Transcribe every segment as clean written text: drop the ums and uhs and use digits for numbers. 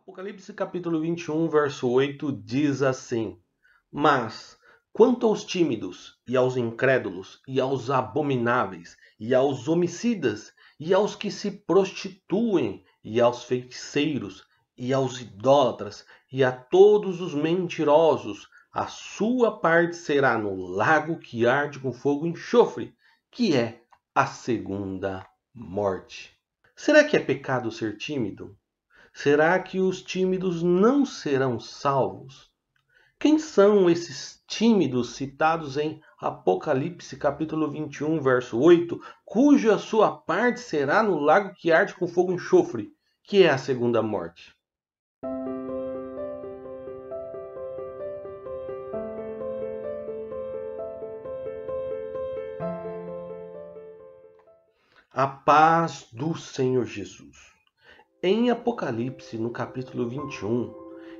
Apocalipse capítulo 21, verso 8 diz assim: Mas, quanto aos tímidos, e aos incrédulos, e aos abomináveis, e aos homicidas, e aos que se prostituem, e aos feiticeiros, e aos idólatras, e a todos os mentirosos, a sua parte será no lago que arde com fogo e enxofre, que é a segunda morte. Será que é pecado ser tímido? Será que os tímidos não serão salvos? Quem são esses tímidos citados em Apocalipse capítulo 21, verso 8, cuja sua parte será no lago que arde com fogo e enxofre, que é a segunda morte? A paz do Senhor Jesus. Em Apocalipse, no capítulo 21,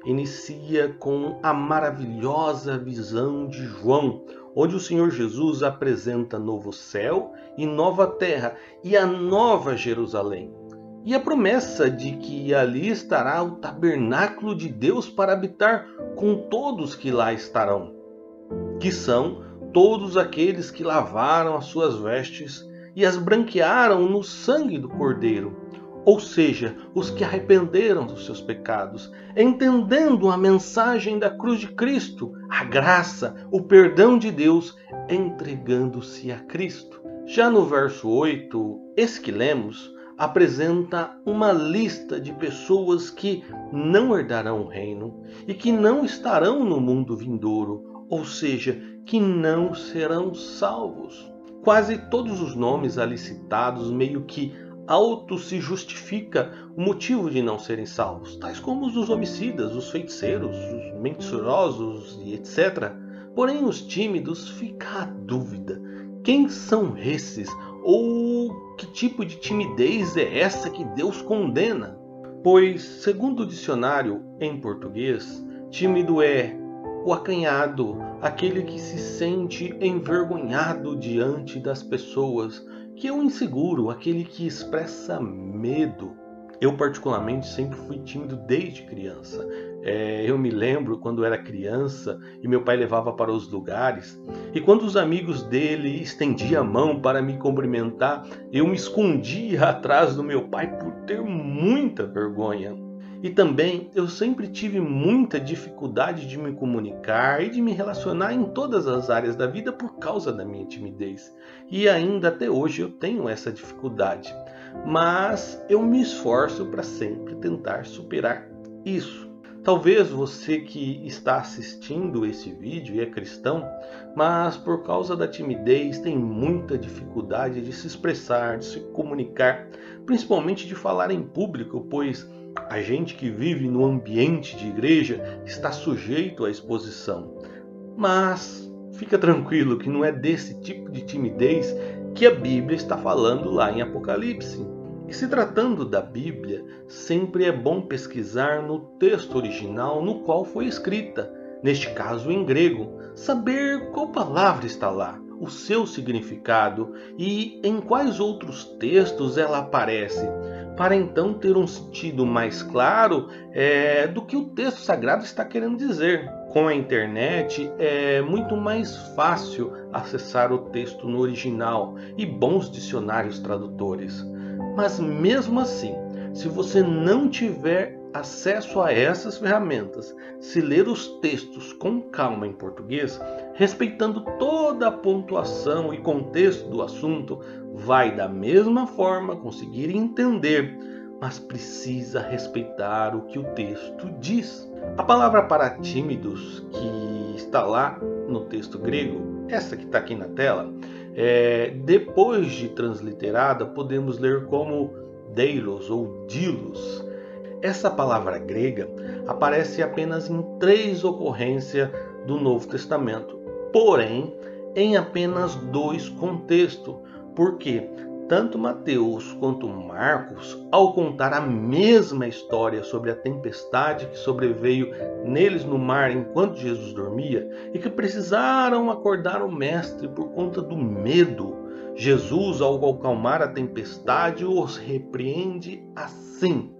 inicia com a maravilhosa visão de João, onde o Senhor Jesus apresenta novo céu e nova terra e a nova Jerusalém. E a promessa de que ali estará o tabernáculo de Deus para habitar com todos que lá estarão, que são todos aqueles que lavaram as suas vestes e as branquearam no sangue do Cordeiro. Ou seja, os que arrependeram dos seus pecados, entendendo a mensagem da cruz de Cristo, a graça, o perdão de Deus, entregando-se a Cristo. Já no verso 8, esse que lemos, apresenta uma lista de pessoas que não herdarão o reino e que não estarão no mundo vindouro, ou seja, que não serão salvos. Quase todos os nomes ali citados meio que se justifica o motivo de não serem salvos, tais como os dos homicidas, os feiticeiros, os mentirosos e etc. Porém, os tímidos, fica a dúvida: quem são esses? Ou que tipo de timidez é essa que Deus condena? Pois, segundo o dicionário em português, tímido é o acanhado, aquele que se sente envergonhado diante das pessoas, que é o inseguro, aquele que expressa medo. Eu particularmente sempre fui tímido desde criança. Eu me lembro quando era criança e meu pai levava para os lugares, e quando os amigos dele estendiam a mão para me cumprimentar, eu me escondia atrás do meu pai por ter muita vergonha. E também eu sempre tive muita dificuldade de me comunicar e de me relacionar em todas as áreas da vida por causa da minha timidez. E ainda até hoje eu tenho essa dificuldade. Mas eu me esforço para sempre tentar superar isso. Talvez você que está assistindo esse vídeo e é cristão, mas por causa da timidez tem muita dificuldade de se expressar, de se comunicar, principalmente de falar em público, pois a gente que vive no ambiente de igreja está sujeito à exposição. Mas fica tranquilo que não é desse tipo de timidez que a Bíblia está falando lá em Apocalipse. E se tratando da Bíblia, sempre é bom pesquisar no texto original no qual foi escrita, neste caso em grego, saber qual palavra está lá, o seu significado e em quais outros textos ela aparece, para então ter um sentido mais claro do que o texto sagrado está querendo dizer. Com a internet é muito mais fácil acessar o texto no original e bons dicionários tradutores. Mas mesmo assim, se você não tiver acesso a essas ferramentas, se ler os textos com calma em português, respeitando toda a pontuação e contexto do assunto, vai da mesma forma conseguir entender, mas precisa respeitar o que o texto diz. A palavra para tímidos, que está lá no texto grego, essa que está aqui na tela, depois de transliterada, podemos ler como deilos ou dilos. Essa palavra grega aparece apenas em 3 ocorrências do Novo Testamento, porém em apenas 2 contextos, porque tanto Mateus quanto Marcos, ao contar a mesma história sobre a tempestade que sobreveio neles no mar enquanto Jesus dormia e que precisaram acordar o mestre por conta do medo, Jesus, ao acalmar a tempestade, os repreende assim.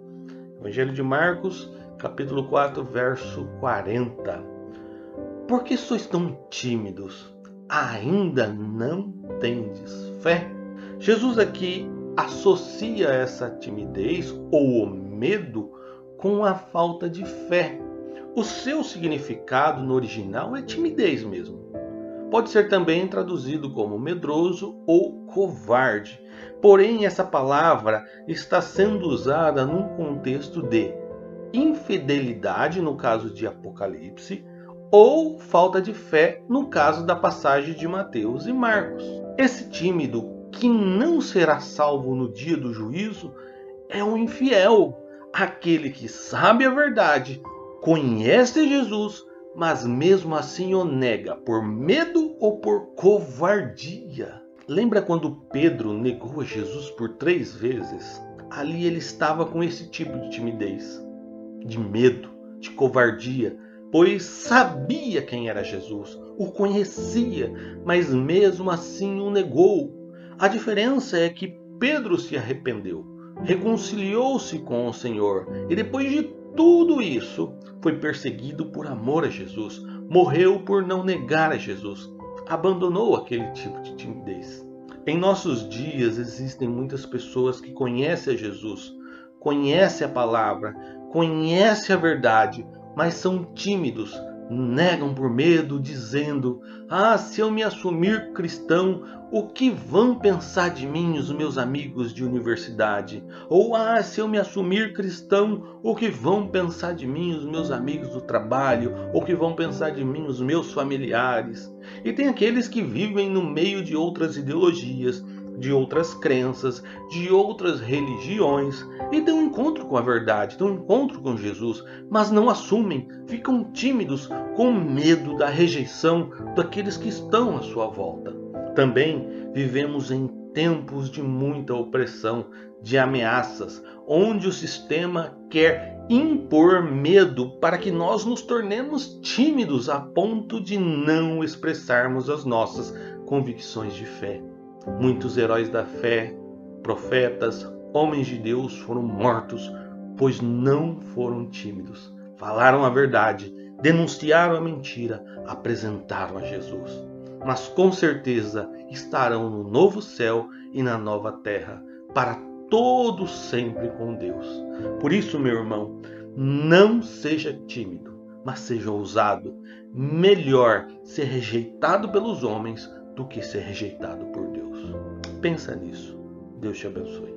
Evangelho de Marcos, capítulo 4, verso 40. Por que sois tão tímidos? Ainda não tendes fé? Jesus aqui associa essa timidez ou o medo com a falta de fé. O seu significado no original é timidez mesmo. Pode ser também traduzido como medroso ou covarde. Porém, essa palavra está sendo usada num contexto de infidelidade, no caso de Apocalipse, ou falta de fé, no caso da passagem de Mateus e Marcos. Esse tímido que não será salvo no dia do juízo é um infiel, aquele que sabe a verdade, conhece Jesus, mas mesmo assim o nega por medo ou por covardia. Lembra quando Pedro negou a Jesus por 3 vezes? Ali ele estava com esse tipo de timidez, de medo, de covardia, pois sabia quem era Jesus, o conhecia, mas mesmo assim o negou. A diferença é que Pedro se arrependeu, reconciliou-se com o Senhor e depois de tudo isso foi perseguido por amor a Jesus, morreu por não negar a Jesus, abandonou aquele tipo de timidez. Em nossos dias existem muitas pessoas que conhecem a Jesus, conhecem a palavra, conhecem a verdade, mas são tímidos, negam por medo, dizendo: se eu me assumir cristão, o que vão pensar de mim os meus amigos de universidade? Ou se eu me assumir cristão, o que vão pensar de mim os meus amigos do trabalho? O que vão pensar de mim os meus familiares? E tem aqueles que vivem no meio de outras ideologias, de outras crenças, de outras religiões e dão encontro com a verdade, dão encontro com Jesus, mas não assumem, ficam tímidos com medo da rejeição daqueles que estão à sua volta. Também vivemos em tempos de muita opressão, de ameaças, onde o sistema quer impor medo para que nós nos tornemos tímidos a ponto de não expressarmos as nossas convicções de fé. Muitos heróis da fé, profetas, homens de Deus foram mortos, pois não foram tímidos. Falaram a verdade, denunciaram a mentira, apresentaram a Jesus. Mas com certeza estarão no novo céu e na nova terra, para todo sempre com Deus. Por isso, meu irmão, não seja tímido, mas seja ousado. Melhor ser rejeitado pelos homens do que ser rejeitado por Deus. Pensa nisso. Deus te abençoe.